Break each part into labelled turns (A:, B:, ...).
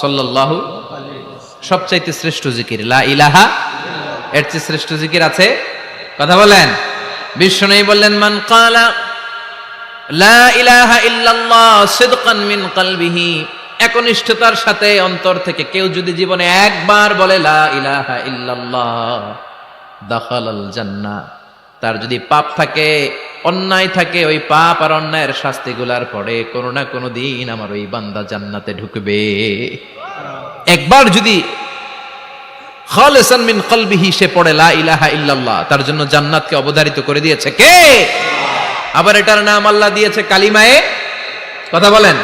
A: সাল্লাল্লাহু সবচাইতে শ্রেষ্ঠ জিকির লা ইলাহা, এর চেয়ে শ্রেষ্ঠ জিকির আছে? কথা বলেন। বিশ্বনবী বললেন, মান ক্বালা লা ইলাহা ইল্লাল্লাহ সিদকান মিন কলবিহি, একনিষ্ঠতার সাথে অন্তর থেকে কেউ যদি জীবনে একবার বলে লা ইলাহা ইল্লাল্লাহ দাখালাল জান্নাহ, তার যদি পাপ থাকে, অন্যায় থাকে, ওই পাপ আর অন্যায়ের শাস্তিগুলার পরে কোনো না কোনো দিন আমার ওই বান্দা জান্নাতে ঢুকবে। একবার যদি খালিসান মিন কলবিহি সে পড়ে লা ইলাহা ইল্লাল্লাহ, তার জন্য জান্নাতকে অবধারিত করে দিয়েছে কে? আবার এটার নাম আল্লাহ দিয়েছে কালিমায়ে, কথা বলেন,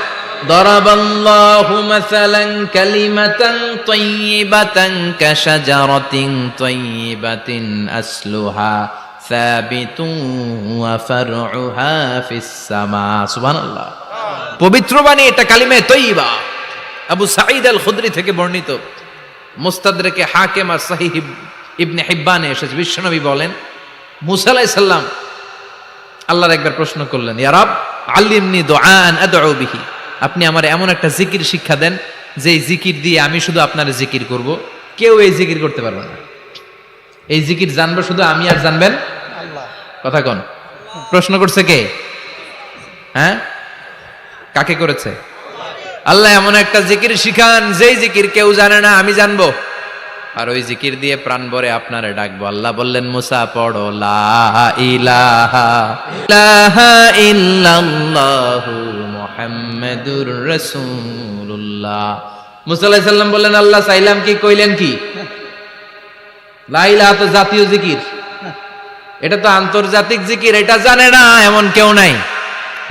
A: দরাবাল্লাহু মাসালান কালিমাতান তাইয়িবাতান কাশাজারাতিন তাইয়িবাতিন আসলুহা সাবিতুন ওয়া ফারউহা ফিস সামা। সুবহানাল্লাহ। পবিত্র বাণী এটা কালিমায়ে তাইয়িবা। আবু সাঈদ আল খুদরি থেকে বর্ণিত, মুস্তাদরেকে হাকিম আর সহিহ ইবনে হিব্বানে এসেছে, বিশ্বনবী বলেন, মুসা আলাইহিস সালাম আল্লাহর একবার প্রশ্ন করলেন, ইয়া রব আল্লিমনি দুআআন আদউ বিহি, আপনি আমার এমন একটা জিকির শিক্ষা দেন যে জিকির দিয়ে আমি শুধু আপনার জিকির করব, কেউ এই জিকির করতে পারবে না। এই জিকির জানবো শুধু আমি আর জানবেন আল্লাহ। কথা কোন? প্রশ্ন করছে কে? হ্যাঁ, কাকে করেছে? আল্লাহ এমন একটা জিকির শিখান যেই জিকির কেউ জানে না, আমি জানবো, আর ওই জিকির দিয়ে প্রাণ ভরে আপনারে ডাকবো। আল্লাহ বললেন, মুসা পড়ো লা ইলাহা ইল্লাল্লাহু ইল্লাল্লাহু মুহাম্মাদুর রাসূলুল্লাহ। মুসা আলাইহিস সালাম বললেন, আল্লাহ চাইলাম কি, কইলেন কি? লা ইলাহা তো জাতীয় জিকির, এটা তো আন্তর্জাতিক জিকির, এটা জানে না এমন কেউ নাই,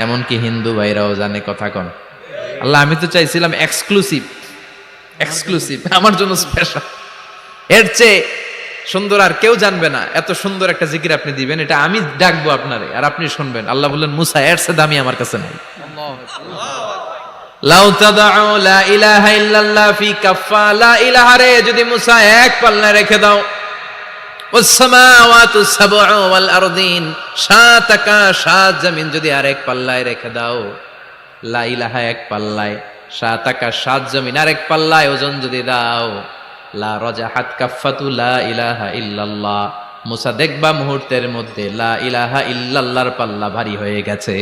A: এমনকি হিন্দু ভাইরাও জানে। কথা কোন? আল্লাহ আমি তো চাইছিলাম এক্সক্লুসিভ, আমার জন্য স্পেশাল, এর চেয়ে সুন্দর আর কেউ জানবে না, এত সুন্দর একটা জিকির আপনি দিবেন, এটা আমি ডাকবো আপনারে আর আপনি শুনবেন। আল্লাহ বললেন, মুসা এর চেয়ে দামি আমার কাছে নাই। লাউ তাদউ লা ইলাহা ইল্লাল্লাহ ফি কাফা, লা ইলাহা রে যদি মুসা এক পাল্লায় রেখে দাও, ওয়াস সামাওয়াতু সাবউ ওয়াল আরদিন, সাত আকাশ সাত জমিন যদি আরেক পাল্লায় রেখে দাও, লা ইলাহা এক পাল্লায়, সাত আকাশ সাত জমিন আরেক পাল্লায় ওজন যদি দাও, লা রাজাহাত কাফাতু লা ইলাহা ইল্লাল্লাহ, মুসা দেখবা মুহূর্তের মধ্যে লা ইলাহা ইল্লাল্লাহর পাল্লা ভারী হয়ে গেছে।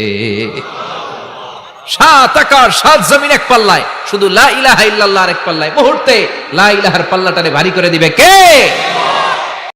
A: সাত আকাশ সাত জমিন এক পাল্লায়, শুধু লা ইলাহা ইল্লাল্লাহ এক পাল্লায়, মুহূর্তে লা ইলাহার পাল্লাটারে ভারী করে দিবে কে?